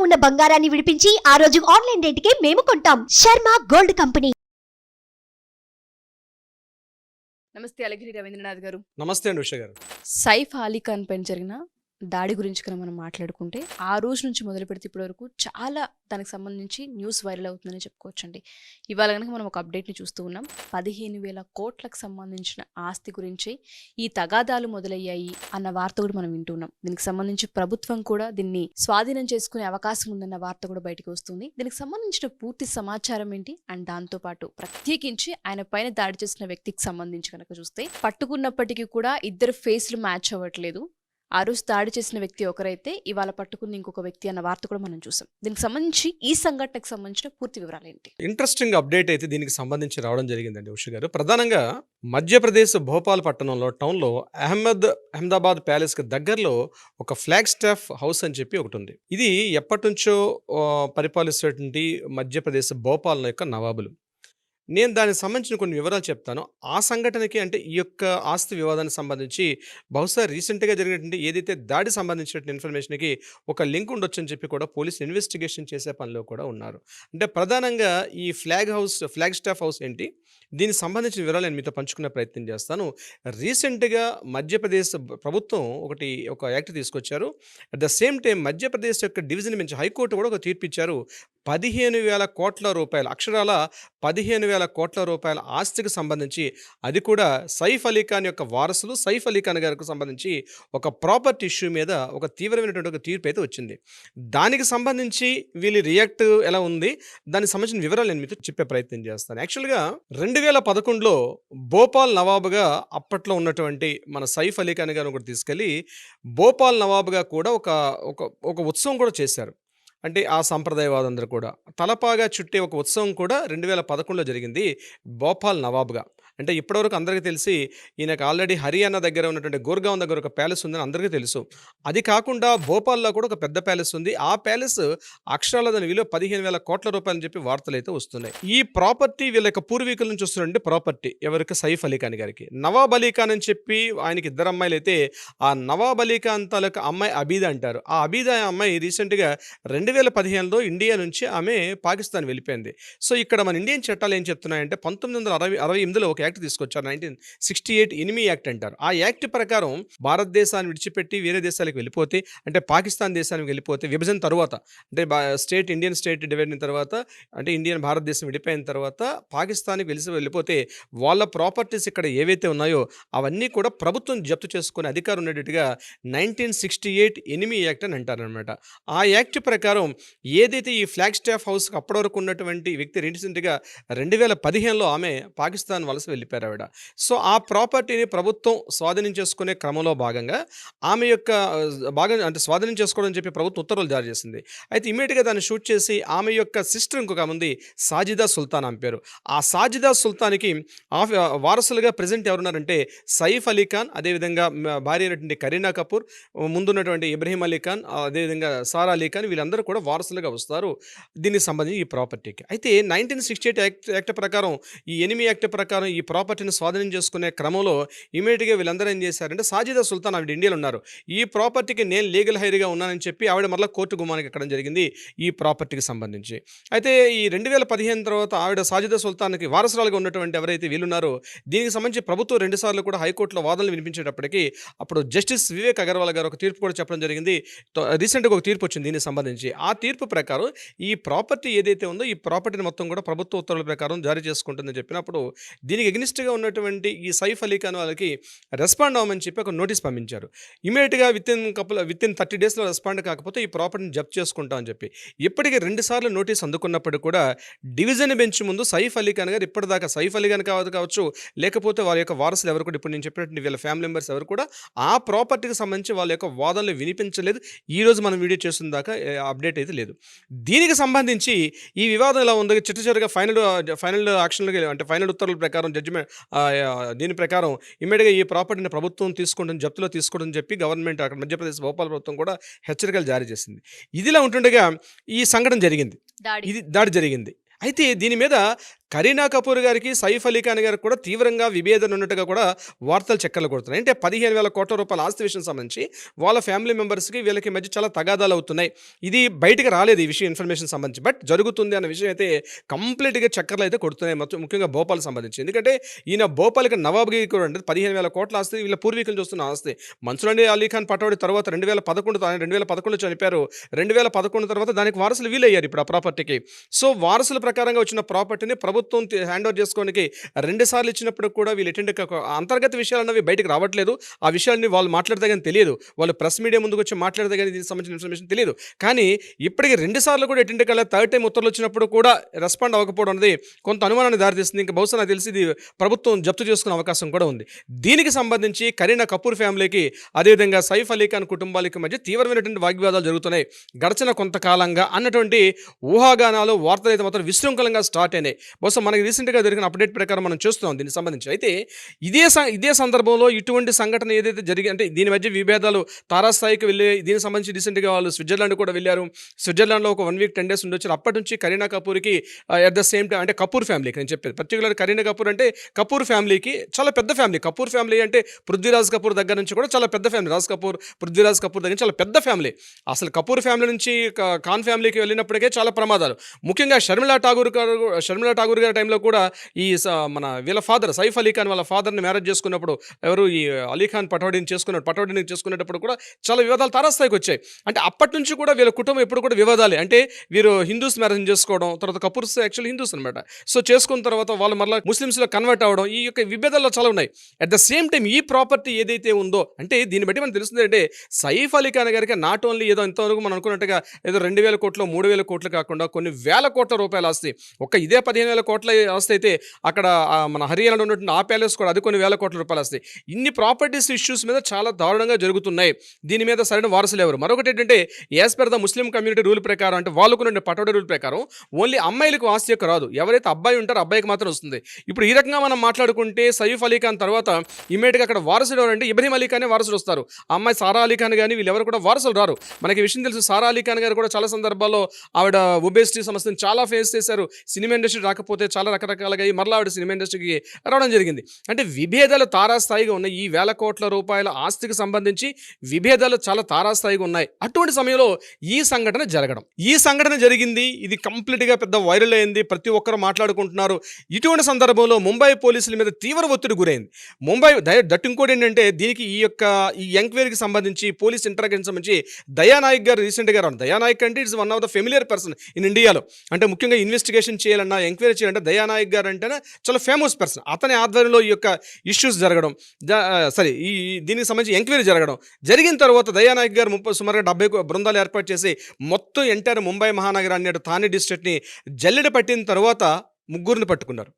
ఉన్న బంగారాన్ని విడిపించి ఆ రోజు ఆన్లైన్ రేటుకే మేము కొంటాం. Sharma gold company. నమస్తే అలగిరి రవీంద్రనాథ్ గారు. నమస్తే అండి ఉష గారు. సైఫ్ అలీ ఖాన్ పైన జరిగిన దాడి గురించి కనుక మనం మాట్లాడుకుంటే ఆ రోజు నుంచి మొదలు పెడితే ఇప్పటి వరకు చాలా దానికి సంబంధించి న్యూస్ వైరల్ అవుతుందని చెప్పుకోవచ్చండి. ఇవాళ కనుక మనం ఒక అప్డేట్ని చూస్తూ ఉన్నాం. 15,000 కోట్లకు సంబంధించిన ఆస్తి గురించి ఈ తగాదాలు మొదలయ్యాయి అన్న వార్త కూడా మనం వింటున్నాం. దీనికి సంబంధించి ప్రభుత్వం కూడా దీన్ని స్వాధీనం చేసుకునే అవకాశం ఉందన్న వార్త కూడా బయటకు వస్తుంది. దీనికి సంబంధించిన పూర్తి సమాచారం ఏంటి అండ్ దాంతోపాటు ప్రత్యేకించి ఆయన పైన దాడి చేసిన వ్యక్తికి సంబంధించి కనుక చూస్తే పట్టుకున్నప్పటికీ కూడా ఇద్దరు ఫేస్లు మ్యాచ్ అవ్వట్లేదు. ఆ రోజు దాడి చేసిన వ్యక్తి ఒకరైతే ఇవాళ పట్టుకుంది ఇంకొక వ్యక్తి అన్న వార్త కూడా మనం చూసాం. దీనికి సంబంధించి ఈ సంఘటనకు సంబంధించిన పూర్తి వివరాలు ఏంటి? ఇంట్రెస్టింగ్ అప్డేట్ అయితే దీనికి సంబంధించి రావడం జరిగిందండి ఉష గారు. ప్రధానంగా మధ్యప్రదేశ్ భోపాల్ పట్టణంలో టౌన్లో అహ్మదాబాద్ ప్యాలెస్ కి దగ్గరలో ఒక ఫ్లాగ్ స్టాఫ్ హౌస్ అని చెప్పి ఒకటి ఉంది. ఇది ఎప్పటి నుంచో పరిపాలిస్తున్నటువంటి మధ్యప్రదేశ్ భోపాల్ యొక్క నవాబులు. నేను దానికి సంబంధించిన కొన్ని వివరాలు చెప్తాను. ఆ సంఘటనకి అంటే ఈ యొక్క ఆస్తి వివాదానికి సంబంధించి బహుశా రీసెంట్గా జరిగినటువంటి ఏదైతే దాడి సంబంధించినటువంటి ఇన్ఫర్మేషన్కి ఒక లింక్ ఉండొచ్చని చెప్పి కూడా పోలీస్ ఇన్వెస్టిగేషన్ చేసే పనిలో కూడా ఉన్నారు. అంటే ప్రధానంగా ఈ ఫ్లాగ్ స్టాఫ్ హౌస్ ఏంటి, దీనికి సంబంధించిన వివరాలు నేను మీతో పంచుకునే ప్రయత్నం చేస్తాను. రీసెంట్గా మధ్యప్రదేశ్ ప్రభుత్వం ఒక యాక్ట్ తీసుకొచ్చారు. At the same time Madhya Pradesh యొక్క డివిజన్ బెంచ్ హైకోర్టు కూడా ఒక తీర్పు ఇచ్చారు. 15,000 కోట్ల రూపాయలు, అక్షరాల 15,000 కోట్ల రూపాయల ఆస్తికి సంబంధించి, అది కూడా సైఫ్ అలీ ఖాన్ యొక్క వారసులు సైఫ్ అలీ ఖాన్ గారికి సంబంధించి ఒక ప్రాపర్టీ ఇష్యూ మీద ఒక తీవ్రమైనటువంటి ఒక తీర్పు అయితే వచ్చింది. దానికి సంబంధించి వీళ్ళ రియాక్ట్ ఎలా ఉంది, దానికి సంబంధించిన వివరాలు నేను మీతో చెప్పే ప్రయత్నం చేస్తాను. యాక్చువల్గా 2011లో భోపాల్ నవాబుగా అప్పట్లో ఉన్నటువంటి మన సైఫ్ అలీ ఖాన్ గారు ఒకటి తీసుకెళ్ళి భోపాల్ నవాబుగా కూడా ఒక ఉత్సవం కూడా చేశారు. అంటే ఆ సంప్రదాయవాదందరూ కూడా తలపాగా చుట్టే ఒక ఉత్సవం కూడా 2011లో జరిగింది భోపాల్ నవాబ్గా. అంటే ఇప్పటివరకు అందరికీ తెలిసి ఈయనకు ఆల్రెడీ హర్యానా దగ్గర ఉన్నటువంటి గోర్గావ్ దగ్గర ఒక ప్యాలెస్ ఉందని అందరికీ తెలుసు. అది కాకుండా భోపాల్లో కూడా ఒక పెద్ద ప్యాలెస్ ఉంది. ఆ ప్యాలెస్ అక్షరాల దాని విలువ 15,000 కోట్ల రూపాయలు అని చెప్పి వార్తలు అయితే వస్తున్నాయి. ఈ ప్రాపర్టీ వీళ్ళ యొక్క పూర్వీకుల నుంచి వస్తున్నటువంటి ప్రాపర్టీ ఎవరికి, సైఫ్ అలీ ఖాన్ గారికి. నవాబ్ అలీ ఖాన్ అని చెప్పి ఆయనకి ఇద్దరు అమ్మాయిలు అయితే, ఆ నవాబ్ అలీ ఖాన్ తాలూకా అమ్మాయి అబీదా అంటారు. ఆ అబీదా అమ్మాయి రీసెంట్గా 2015లో ఇండియా నుంచి ఆమె పాకిస్తాన్ వెళ్ళిపోయింది. సో ఇక్కడ మన ఇండియన్ చట్టాలు ఏం చెప్తున్నాయంటే 1968లో ఒక యాక్ట్ తీసుకొచ్చారు, 1968 ఎనిమీ యాక్ట్ అంటారు. ఆ యాక్ట్ ప్రకారం భారతదేశాన్ని విడిచిపెట్టి వేరే దేశాలకు వెళ్ళిపోతే, అంటే పాకిస్తాన్ దేశానికి వెళ్ళిపోతే విభజన తర్వాత, అంటే ఇండియన్ స్టేట్ డివైడ్ అయిన తర్వాత, అంటే భారతదేశం విడిపోయిన తర్వాత పాకిస్తాన్కి వెళ్ళిపోతే వాళ్ళ ప్రాపర్టీస్ ఇక్కడ ఏవైతే ఉన్నాయో అవన్నీ కూడా ప్రభుత్వం జప్తు చేసుకునే అధికారం ఉండేటట్టుగా 1968 ఎనిమీ యాక్ట్ అని అంటారనమాట. ఆ యాక్ట్ ప్రకారం ఏదైతే ఈ ఫ్లాగ్ స్టాఫ్ హౌస్కి అప్పటి వరకు ఉన్నటువంటి వ్యక్తి రీసెంట్గా 2015లో ఆమె పాకిస్తాన్ వలస వెళ్ళిపోయారు ఆవిడ. సో ఆ ప్రాపర్టీని ప్రభుత్వం స్వాధీనం చేసుకునే క్రమంలో భాగంగా ఆమె యొక్క అంటే స్వాధీనం చేసుకోవడం చెప్పి ప్రభుత్వం ఉత్తర్వులు జారీ చేసింది. అయితే ఇమీడియట్గా దాన్ని షూట్ చేసి ఆమె యొక్క సిస్టర్ ఇంకొక ఉంది, సాజిదా సుల్తాన్ ఆమె పేరు. ఆ సాజిదా సుల్తాన్కి వారసులుగా ప్రజెంట్ ఎవరున్నారంటే సైఫ్ అలీ ఖాన్, అదేవిధంగా భార్య అయినటువంటి కరీనా కపూర్, ముందున్నటువంటి ఇబ్రహీం అలీ ఖాన్, అదేవిధంగా సారా అలీ ఖాన్, వీళ్ళందరూ కూడా వారసులుగా వస్తారు దీనికి సంబంధించి ఈ ప్రాపర్టీకి. అయితే 1968 యాక్ట్ ప్రకారం, ఈ ఎనిమీ యాక్ట్ ప్రకారం ఈ ప్రాపర్టీని స్వాధీనం చేసుకునే క్రమంలో ఇమీడియట్గా వీళ్ళందరూ ఏం చేశారంటే, సాజిదా సుల్తాన్ ఆవిడ ఇండియాలో ఉన్నారు, ఈ ప్రాపర్టీకి నేను లీగల్ హైర్గా ఉన్నానని చెప్పి ఆవిడ మళ్ళీ కోర్టు గుమ్మానికి ఎక్కడం జరిగింది ఈ ప్రాపర్టీకి సంబంధించి. అయితే ఈ 2015 తర్వాత ఆవిడ సాజిదా సుల్తాన్కి వారసురాలుగా ఉన్నటువంటి ఎవరైతే వీళ్ళున్నారో దీనికి సంబంధించి ప్రభుత్వం 2 సార్లు కూడా హైకోర్టులో వాదనలు వినిపించేటప్పటికీ అప్పుడు జస్టిస్ వివేక్ అగర్వాల్ గారు ఒక తీర్పు కూడా చెప్పడం జరిగింది. రీసెంట్గా ఒక తీర్పు వచ్చింది దీనికి సంబంధించి. ఆ తీర్పు ప్రకారం ఈ ప్రాపర్టీ ఏదైతే ఉందో ఈ ప్రాపర్టీని మొత్తం కూడా ప్రభుత్వ ఉత్తర్వుల ప్రకారం జారీ చేసుకుంటుందని చెప్పినప్పుడు దీనికి ఎగ్నిస్ట్గా ఉన్నటువంటి ఈ సైఫ్ అలీ ఖాన్ వాళ్ళకి రెస్పాండ్ అవ్వమని చెప్పి ఒక నోటీస్ పంపించారు. ఇమీడియట్గా విత్ ఇన్ 30 డేస్లో రెస్పాండ్ కాకపోతే ఈ ప్రాపర్టీని జప్తు చేసుకుంటామని చెప్పి ఇప్పటికీ 2 సార్లు నోటీస్ అందుకున్నప్పుడు కూడా డివిజన్ బెంచ్ ముందు సైఫ్ అలీ ఖాన్ గారు ఇప్పటిదాకా సైఫ్ అలీ ఖాన్ కావచ్చు, లేకపోతే వారి యొక్క వారసులు ఎవరు కూడా, ఇప్పుడు నేను చెప్పినట్టు వీళ్ళ ఫ్యామిలీ మెంబర్స్ ఎవరు కూడా ఆ ప్రాపర్టీకి సంబంధించి వాళ్ళ యొక్క వాదనలు వినిపించలేదు. ఈరోజు మనం వీడియో చేస్తున్న దాకా అప్డేట్ అయితే లేదు. దీనికి సంబంధించి ఈ వివాదం ఎలా ఉందో చిట్టచివరిగా ఫైనల్ యాక్షన్లోకి, అంటే ఫైనల్ ఉత్తర్వుల ప్రకారం జడ్జిమెంట్ దీని ప్రకారం ఇమ్మీడియట్గా ఈ ప్రాపర్టీని ప్రభుత్వం తీసుకుంటుంది, జప్తులో తీసుకోవడం చెప్పి గవర్నమెంట్ అక్కడ మధ్యప్రదేశ్ భోపాల్ ప్రభుత్వం కూడా హెచ్చరికలు జారీ చేసింది. ఇదిలా ఉంటుండగా ఈ సంఘటన జరిగింది, దాడి జరిగింది. అయితే దీని మీద కరీనా కపూర్ గారికి, సైఫ్ అలీ ఖాన్ గారికి కూడా తీవ్రంగా విభేదన ఉన్నట్టుగా కూడా వార్తలు చక్కర్లు కొడుతున్నాయి. అంటే 15,000 కోట్ల రూపాయల ఆస్తి విషయం సంబంధించి వాళ్ళ ఫ్యామిలీ మెంబర్స్కి వీళ్ళకి మధ్య చాలా తగాదాలు అవుతున్నాయి. ఇది బయటకు రాలేదు ఈ విషయం ఇన్ఫర్మేషన్ సంబంధించి, బట్ జరుగుతుంది అన్న విషయం అయితే కంప్లీట్గా చక్కర్లు అయితే కొడుతున్నాయి, మొత్తం ముఖ్యంగా భోపాల్ సంబంధించి. ఎందుకంటే ఈయన భోపాల్కి నవాబ్గిరి కూడా అంటే 15,000 కోట్ల ఆస్తి వీళ్ళ పూర్వీకులు చూస్తున్న ఆస్తి. మన్సూర్ అలీ ఖాన్ పటౌడి తర్వాత 2011 చనిపోయారు. 2011 తర్వాత దానికి వారసులు వీలయ్యారు ఇప్పుడు ఆ ప్రాపర్టీకి. సో వారసుల ప్రకారంగా వచ్చిన ప్రాపర్టీని ప్రభుత్వం హ్యాండ్ ఓవర్ చేసుకోవడానికి 2 సార్లు ఇచ్చినప్పుడు కూడా వీళ్ళు ఎటువంటి అంతర్గత విషయాలు అన్నవి బయటకు రావట్లేదు. ఆ విషయాన్ని వాళ్ళు మాట్లాడితే కానీ తెలియదు, వాళ్ళు ప్రెస్ మీడియా ముందుకు వచ్చి మాట్లాడితే కానీ దీనికి సంబంధించిన ఇన్ఫర్మేషన్ తెలియదు. కానీ ఇప్పటికి 2 సార్లు కూడా ఎటువంటి కల్లా థర్డ్ టైం ఉత్తర్వులు వచ్చినప్పుడు కూడా రెస్పాండ్ అవ్వకపోవడం అనేది కొంత అనుమానాన్ని దారితీస్తుంది. ఇంకా బహుశా నాకు తెలిసి ఇది ప్రభుత్వం జప్తు చేసుకునే అవకాశం కూడా ఉంది. దీనికి సంబంధించి కరీనా కపూర్ ఫ్యామిలీకి అదేవిధంగా సైఫ్ అలీ ఖాన్ కుటుంబాలకి మధ్య తీవ్రమైనటువంటి వాగ్వివాదాలు జరుగుతున్నాయి గడిచిన కొంతకాలంగా అన్నటువంటి ఊహాగానాలు, వార్తలు అయితే మాత్రం విశృంఖలంగా స్టార్ట్ అయినాయి. బహుశా మనకి రీసెంట్గా జరిగిన అప్డేట్ ప్రకారం మనం చూస్తున్నాం దీనికి సంబంధించి. అయితే ఇదే సందర్భంలో ఇటువంటి సంఘటన ఏదైతే జరిగి అంటే దీని మధ్య విభేదాలు తారాస్థాయికి వెళ్ళి దీనికి సంబంధించి రీసెంట్గా వాళ్ళు స్విట్జర్లాండ్ కూడా వెళ్ళారు. స్విట్జర్లాండ్లో ఒక 1 వీక్ 10 days ఉండొచ్చారు. అప్పటి నుంచి కరీనా కపూర్కి అట్ ద సేమ్ టైం అంటే కపూర్ ఫ్యామిలీకి నేను చెప్పేది పర్టికులర్ కరీనా కపూర్ అంటే కపూర్ ఫ్యామిలీకి చాలా పెద్ద ఫ్యామిలీ. కపూర్ ఫ్యామిలీ అంటే పృథ్వీరాజ్ కపూర్ దగ్గర నుంచి కూడా చాలా పెద్ద ఫ్యామిలీ. రాజ్ కపూర్, పృథ్వీరాజ్ కపూర్ దగ్గర చాలా పెద్ద ఫ్యామిలీ. అసలు కపూర్ ఫ్యామిలీ నుంచి ఖాన్ ఫ్యామిలీకి వెళ్ళినప్పటికే చాలా ప్రమాదాలు. ముఖ్యంగా షర్మిలా ఠాగూర్ గారి టైంలో కూడా ఈ మన వీళ్ళ ఫాదర్ సైఫ్ అలీ ఖాన్ వాళ్ళ ఫాదర్ని మ్యారేజ్ చేసుకున్నప్పుడు ఎవరు ఈ అలీ ఖాన్ పటౌడీని చేసుకునేటప్పుడు కూడా చాలా వివాదాలు తారాస్థాయికి వచ్చాయి. అంటే అప్పటి నుంచి కూడా వీళ్ళ కుటుంబం ఎప్పుడు కూడా వివాదాలే. అంటే వీరు హిందూస్ మ్యారేజ్ చేసుకోవడం, తర్వాత కపూర్స్ యాక్చువల్లీ హిందూస్ అనమాట. సో చేసుకున్న తర్వాత వాళ్ళు మళ్ళీ ముస్లిమ్స్లో కన్వర్ట్ అవ్వడం, ఈ యొక్క విభేదాల్లో చాలా ఉన్నాయి. అట్ ద సేమ్ టైం ఈ ప్రాపర్టీ ఏదైతే ఉందో అంటే దీన్ని బట్టి మనకు తెలుస్తుంది అంటే సైఫ్ అలీ ఖాన్ గారికి నాట్ ఓన్లీ ఏదో ఇంతవరకు మనం అనుకున్నట్టుగా ఏదో 2,000 కోట్లు 3,000 కోట్లు కాకుండా కొన్ని వేల కోట్ల రూపాయల ఆస్తి. ఇదే 15,000 కోట్ల ఆస్తి అయితే అక్కడ మన హర్యానాలో ఉన్నటువంటి ఆ ప్యాలెస్ కూడా అది కొన్ని వేల కోట్ల రూపాయల ఆస్తి. ఇన్ని ప్రాపర్టీస్ ఇష్యూస్ మీద చాలా దారుణంగా జరుగుతున్నాయి. దీని మీద సరైన వారసులు ఎవరు? మరొకటి ఏంటంటే as per the Muslim community rule ప్రకారం అంటే వాళ్ళకున్న పటౌడీ రూల్ ప్రకారం ఓన్లీ అమ్మాయిలకు ఆస్తి యొక్క రాదు. ఎవరైతే అబ్బాయి ఉంటారో అబ్బాయికి మాత్రం వస్తుంది. ఇప్పుడు ఈ రకంగా మనం మాట్లాడుకుంటే సైఫ్ అలీ ఖాన్ తర్వాత ఇమీడియట్గా అక్కడ వారసులు ఎవరంటే ఇబ్రహీం అలీ ఖానే వారసులు వస్తారు. ఆ అమ్మాయి సారా అలీ ఖాన్ కానీ వీళ్ళెవరు కూడా వారసులు రారు. మనకి విషయం తెలుసు, సారా అలీ ఖాన్ గారు కూడా చాలా సందర్భాల్లో ఆవిడ ఒబేసిటీ సమస్యను చాలా ఫేస్ చేశారు. సినిమా ఇండస్ట్రీ రాకపోతే చాలా రకరకాలుగా మరలా ఆవిడ సినిమా ఇండస్ట్రీకి రావడం జరిగింది. అంటే విభేదాలు తారాస్థాయిగా ఉన్నాయి. ఈ వేల కోట్ల రూపాయల ఆస్తికి సంబంధించి విభేదాలు చాలా తారాస్థాయిగా ఉన్నాయి. అటువంటి సమయంలో ఈ సంఘటన జరిగింది. ఇది కంప్లీట్గా పెద్ద వైరల్ అయింది, ప్రతి ఒక్కరు మాట్లాడుకుంటున్నారు. ఇటువంటి సందర్భంలో ముంబై పోలీసుల మీద తీవ్ర ఒత్తిడి గురైంది. దట్ ఇంకోటి ఏంటంటే దీనికి ఈ ఎంక్వైరీకి సంబంధించి పోలీస్ ఇంటరాగేషన్ సంబంధించి దయానాయక్ గారు రీసెంట్గా రావడం. దయానాయక్ అంటే it's one of the familiar person in ఇండియాలో. అంటే ముఖ్యంగా ఇన్వెస్టిగేషన్ చేయాలన్నా ఎంక్వైరీ చేయాలంటే దయానాయక్ గారు అంటేనే చాలా ఫేమస్ పర్సన్. అతని ఆధ్వర్యంలో ఈ యొక్క ఇష్యూస్ జరగడం దీనికి సంబంధించి ఎంక్వైరీ జరిగిన తర్వాత దయానాయక్ గారు సుమారుగా 70 బృందాలు ఏర్పాటు చేసి మొత్తం ఎంటైర్ ముంబై మహానగరాన్ని థానే డిస్ట్రిక్ట్ని జల్లెడ పట్టిన తర్వాత ముగ్గురిని పట్టుకున్నారు.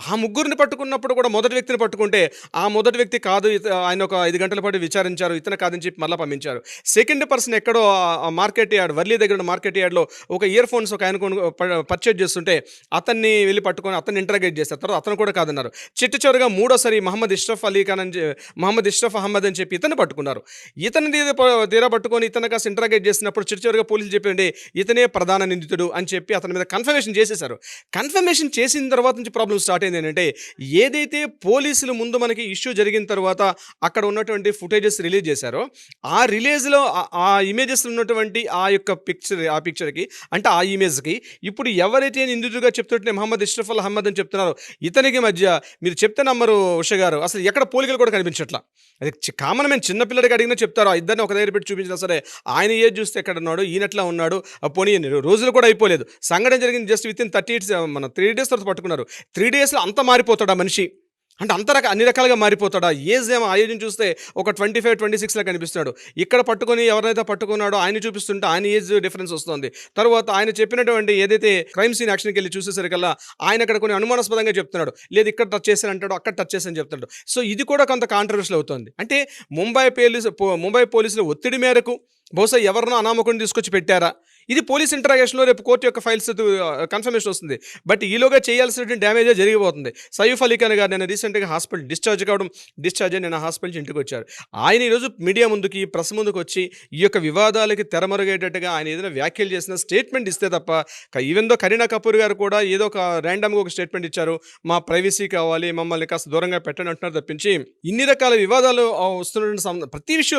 ఆ ముగ్గురిని పట్టుకున్నప్పుడు కూడా మొదటి వ్యక్తిని పట్టుకుంటే ఆ మొదటి వ్యక్తి కాదు, ఆయన ఒక 5 గంటల పాటు విచారించారు, ఇతను కాదని చెప్పి మళ్ళీ పంపించారు. సెకండ్ పర్సన్ ఎక్కడో మార్కెట్ యార్డ్ వర్లీ దగ్గర మార్కెట్ యార్డ్లో ఒక ఇయర్ ఫోన్స్ ఒక ఆయన పర్చేజ్ చేస్తుంటే అతన్ని వెళ్ళి పట్టుకొని అతన్ని ఇంటరాగేట్ చేస్తారు. తర్వాత అతను కూడా కాదన్నారు. చివరిగా మూడోసారి మహమ్మద్ ఇష్రఫ్ అహ్మద్ అని చెప్పి ఇతన్ని పట్టుకున్నారు. ఇతని తీరా పట్టుకొని ఇతను కాస్త ఇంటరాగేట్ చేసినప్పుడు చివరిగా పోలీసులు చెప్పండి ఇతనే ప్రధాన నిందితుడు అని చెప్పి అతని మీద కన్ఫర్మేషన్ చేసేశారు. కన్ఫర్మేషన్ చేసిన తర్వాత నుంచి ప్రాబ్లం స్టార్ట్ అయింది ఏంటంటే ఏదైతే పోలీసులు ముందు మనకి ఇష్యూ జరిగిన తర్వాత అక్కడ ఉన్నటువంటి ఫుటేజెస్ రిలీజ్ చేశారో ఆ రిలీజ్లో ఆ ఇమేజెస్ ఉన్నటువంటి ఆ యొక్క పిక్చర్కి అంటే ఆ ఇమేజ్కి ఇప్పుడు ఎవరైతే నిందితుడిగా చెప్తుంటే మహమ్మద్ ఇష్రఫ్ అహ్మద్ అని చెప్తున్నారో ఇతనికి మధ్య మీరు చెప్తే నమ్మరు ఉష గారు, అసలు ఎక్కడ పోలికలు కూడా కనిపించట్లా. అది కామన్ మేము చిన్నపిల్లడికి అడిగినా చెప్తారు. ఆ ఇద్దరిని ఒక దగ్గర పెట్టి చూపించినా సరే ఆయన ఏజ్ చూస్తే ఎక్కడ ఉన్నాడు, ఈయనట్లా ఉన్నాడు. పోనీ రోజులు కూడా అయిపోలేదు, సంఘటన జరిగింది జస్ట్ విత్ ఇన్ 3 days తర్వాత పట్టుకున్నారు. 3 daysలో అంత మారిపోతాడా మనిషి? అంటే అన్ని రకాలుగా మారిపోతాడా? ఏజ్ ఏమో ఆ ఏజ్ని చూస్తే ఒక 25-26లా కనిపిస్తున్నాడు. ఇక్కడ పట్టుకొని ఎవరైతే పట్టుకున్నాడో ఆయన చూపిస్తుంటే ఆయన ఏజ్ డిఫరెన్స్ వస్తుంది. తర్వాత ఆయన చెప్పినటువంటి ఏదైతే క్రైమ్ సీన్ యాక్షన్కి వెళ్ళి చూసేసరికల్లా ఆయన అక్కడ కొన్ని అనుమానాస్పదంగా చెప్తున్నాడు. లేదు ఇక్కడ టచ్ చేశాను అంటాడు, అక్కడ టచ్ చేశాను చెప్తున్నాడు. సో ఇది కూడా కొంత కాంట్రవర్షియల్ అవుతుంది. అంటే ముంబై పోలీసుల ఒత్తిడి మేరకు బహుశా ఎవరినో అనామకుని తీసుకొచ్చి పెట్టారా? ఇది పోలీస్ ఇంటరాగేషన్లో రేపు కోర్టు యొక్క ఫైల్స్ కన్ఫర్మేషన్ వస్తుంది. బట్ ఈలోగా చేయాల్సినటువంటి డ్యామేజే జరిగిపోతుంది. సైఫ్ అలీ ఖాన్ గారు నేను రీసెంట్గా హాస్పిటల్ డిశ్చార్జ్ అయ్యి నేను హాస్పిటల్ నుంచి ఇంటికి వచ్చారు. ఆయన ఈరోజు మీడియా ముందుకి ప్రెస్ ముందుకు వచ్చి ఈ యొక్క వివాదాలకి తెరమరుగేటట్టుగా ఆయన ఏదైనా వ్యాఖ్యలు చేసిన స్టేట్మెంట్ ఇస్తే తప్ప ఈవెన్ దో కరీనా కపూర్ గారు కూడా ఏదో ఒక ర్యాండమ్గా ఒక స్టేట్మెంట్ ఇచ్చారు, మా ప్రైవసీ కావాలి, మమ్మల్ని కాస్త దూరంగా పెట్టండి అంటున్నారు తప్పించి ఇన్ని రకాల వివాదాలు వస్తున్నటువంటి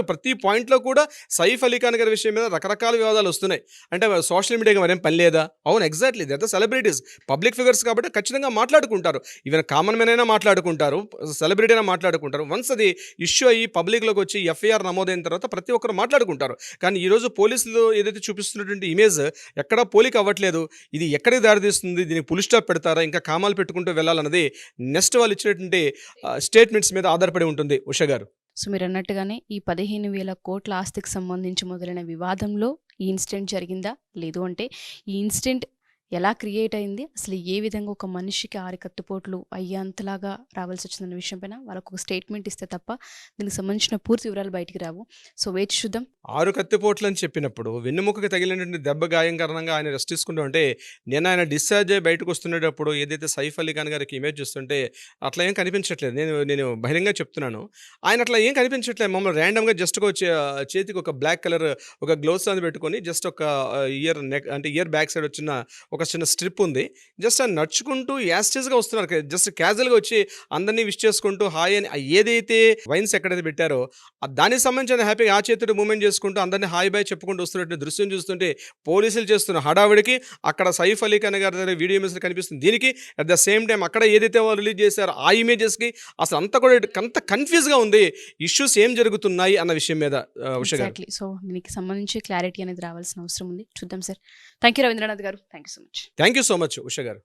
ప్రతి పాయింట్లో కూడా సైఫ్ అలీ ఖాన్ గారి విషయం మీద రకరకాల వివాదాలు వస్తున్నాయి. అంటే సోషల్ మీడియాకి మరేం పని లేదా? అవును, exactly, that the celebrities, public figures కాబట్టి ఖచ్చితంగా మాట్లాడుకుంటారు. ఈవెన్ కామన్ మెన్ అయినా మాట్లాడుకుంటారు, సెలబ్రిటీ అయినా మాట్లాడుకుంటారు. వన్స్ అది ఇష్యూ అయ్యి పబ్లిక్లోకి వచ్చి ఎఫ్ఐఆర్ నమోదైన తర్వాత ప్రతి ఒక్కరు మాట్లాడుకుంటారు. కానీ ఈరోజు పోలీసులు ఏదైతే చూపిస్తున్నటువంటి ఇమేజ్ ఎక్కడా పోలిక అవ్వట్లేదు. ఇది ఎక్కడికి దారితీస్తుంది, దీనికి పులి స్టాప్ పెడతారా, ఇంకా కామాలు పెట్టుకుంటూ వెళ్ళాలన్నది నెక్స్ట్ వాళ్ళు ఇచ్చినటువంటి స్టేట్మెంట్స్ మీద ఆధారపడి ఉంటుంది ఉష గారు. సో మీరు అన్నట్టుగానే ఈ 15,000 కోట్ల ఆస్తికి సంబంధించి మొదలైన వివాదంలో ఈ ఇన్సిడెంట్ జరిగిందా, లేదు అంటే ఈ ఇన్సిడెంట్ ఎలా క్రియేట్ అయింది, అసలు ఏ విధంగా ఒక మనిషికి 6 కత్తిపోట్లు అయ్యేంతలాగా రావాల్సి వచ్చిందన్న విషయం పైన వాళ్ళకు ఒక స్టేట్మెంట్ ఇస్తే తప్ప దీనికి సంబంధించిన పూర్తి వివరాలు బయటికి రావు. సో వేచి చూద్దాం. 6 కత్తిపోట్లు అని చెప్పినప్పుడు వెన్నుముకకి తగిలినటువంటి దెబ్బ గాయం కారణంగా ఆయన రెస్ట్ తీసుకుంటూ ఉంటే నేను ఆయన డిశ్చార్జ్ అయ్యి బయటకు వస్తున్నప్పుడు ఏదైతే సైఫ్ అలీ ఖాన్ గారికి ఇమేజ్ చూస్తుంటే అట్లా ఏం కనిపించట్లేదు. నేను బహిరంగంగా చెప్తున్నాను, ఆయన అట్లా ఏం కనిపించట్లేదు. మమ్మల్ని ర్యాండమ్గా జస్ట్ చేతికి ఒక బ్లాక్ కలర్ ఒక గ్లోవ్స్ అని పెట్టుకొని జస్ట్ ఒక ఇయర్ నెక్ అంటే ఇయర్ బ్యాక్ సైడ్ వచ్చిన ఒక చిన్న స్ట్రిప్ ఉంది. జస్ట్ ఆయన నడుచుకుంటూ యాస్టేజ్గా వస్తున్నారు, జస్ట్ క్యాజువల్గా వచ్చి అందరినీ విష్ చేసుకుంటూ హాయ్ అని ఏదైతే వైన్స్ ఎక్కడైతే పెట్టారో దానికి సంబంధించిన హ్యాపీగా ఆ చేతుడు మూమెంట్ చేసుకుంటూ అందరినీ హాయ్ బాయ్ చెప్పుకుంటూ వస్తున్నట్టు దృశ్యం చూస్తుంటే పోలీసులు చేస్తున్న హడావిడికి అక్కడ సైఫ్ అలీ ఖాన్ గారి దగ్గర వీడియో ఇమేజ్ కనిపిస్తుంది. దీనికి అట్ ద సేమ్ టైం అక్కడ ఏదైతే వాళ్ళు రిలీజ్ చేశారో ఆ ఇమేజెస్కి అసలు అంతా కూడా అంత కన్ఫ్యూజ్గా ఉంది ఇష్యూస్ ఏం జరుగుతున్నాయి అన్న విషయం మీద. ఎగ్జాక్ట్లీ. సో దీనికి సంబంధించి క్లారిటీ అనేది రావాల్సిన అవసరం ఉంది. చూద్దాం సార్. థ్యాంక్ యూ రవీంద్రనాథ్ గారు. Thank you so much. Thank you so much Usha గారు.